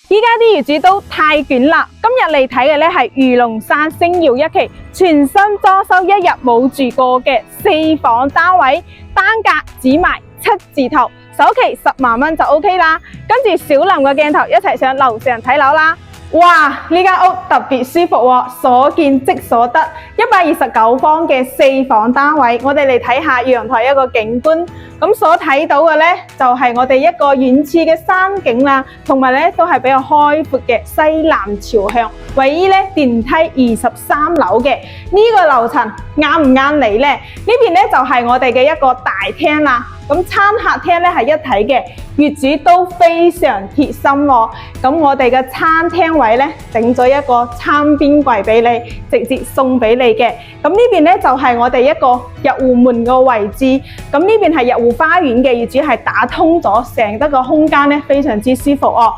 依家啲業主都太卷啦，今日嚟睇嘅咧係御龍山星耀一期全新裝修一日冇住過嘅4房單位，單價只賣7字頭，首期10萬蚊就 OK 啦。跟住小林嘅鏡頭一齊上樓上睇樓啦。哇！呢間屋特別舒服喎，所見即所得，129方嘅4房單位，我哋嚟睇下陽台一個景觀。咁所睇到嘅呢，就係我哋一個遠處嘅山景啦，同埋呢都係比較開闊嘅西南朝向，位於呢電梯23樓嘅呢個樓層啱唔啱你呢？呢邊呢就係我哋嘅一個大廳啦。咁餐客廳咧係一體嘅，業主都非常貼心喎。咁我哋嘅餐廳位咧整咗一個餐邊櫃俾你，直接送俾你嘅。咁呢邊咧就係我哋一個入戶門嘅位置。咁呢邊係入戶花園嘅，業主係打通咗，成得個空間咧非常之舒服哦。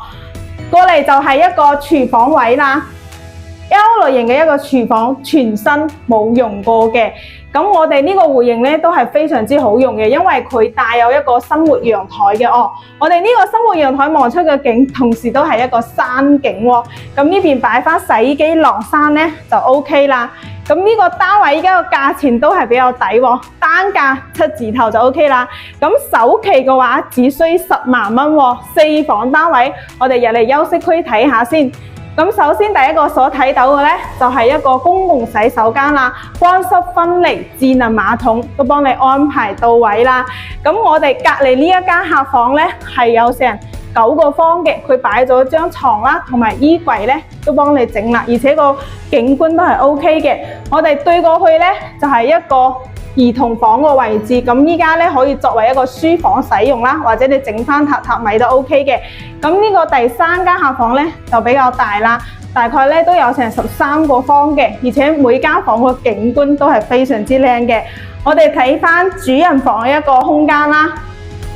過嚟就係一個廚房位啦。L 類型嘅一個廚房，全新冇用過嘅。咁我哋呢個戶型咧都係非常之好用嘅，因為佢帶有一個生活陽台嘅哦。我哋呢個生活陽台望出嘅景，同時都係一個山景喎。咁呢邊擺翻洗衣機晾衫咧就 OK 啦。咁呢個單位而家個價錢都係比較抵喎，單價7字頭就 OK 啦。咁首期嘅話只需10萬蚊喎，4房單位，我哋入嚟休息區睇下先。咁首先第一個所睇到嘅咧，就係一個公共洗手間啦，乾濕分離智能馬桶都幫你安排到位啦。咁我哋隔離呢一間客房咧係有成9個方嘅，佢擺咗張床啦，同埋衣櫃咧都幫你整啦，而且個景觀都係 OK 嘅。我哋對過去咧就係一個兒童房個位置，咁依家咧可以作為一個書房使用啦，或者你整翻榻榻米都 OK 嘅。咁呢個第3間客房咧就比較大啦，大概咧都有成13個方嘅，而且每間房個景觀都係非常之靚嘅。我哋睇翻主人房嘅一個空間啦，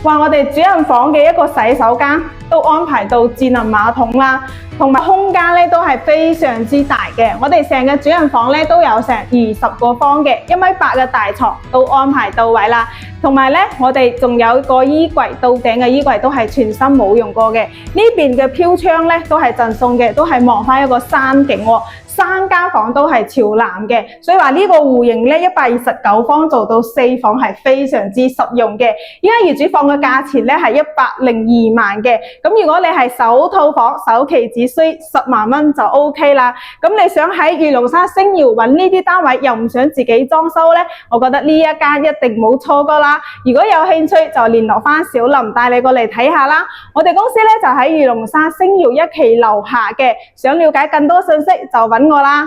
哇！我哋主人房嘅一個洗手間都安排到智能馬桶啦，同埋空間咧都係非常之大嘅。我哋成個主人房咧都有成20個方嘅，1.8米嘅大床都安排到位啦。同埋咧，我哋仲有個衣櫃，到頂嘅衣櫃都係全新冇用過嘅。呢邊嘅飄窗咧都係贈送嘅，都係望翻一個山景喎。3間房都係朝南嘅，所以話呢個戶型咧129方做到4房係非常之實用嘅。依家業主放嘅價錢咧係102萬嘅，咁如果你係首套房，首期只需10萬蚊就 OK 啦。咁你想喺御龍山星耀揾呢啲單位，又唔想自己裝修咧，我覺得呢一間一定冇錯過啦。如果有興趣就聯絡翻小林帶你過嚟睇下啦。我哋公司咧就喺御龍山星耀一期樓下嘅，想了解更多信息就揾我啦。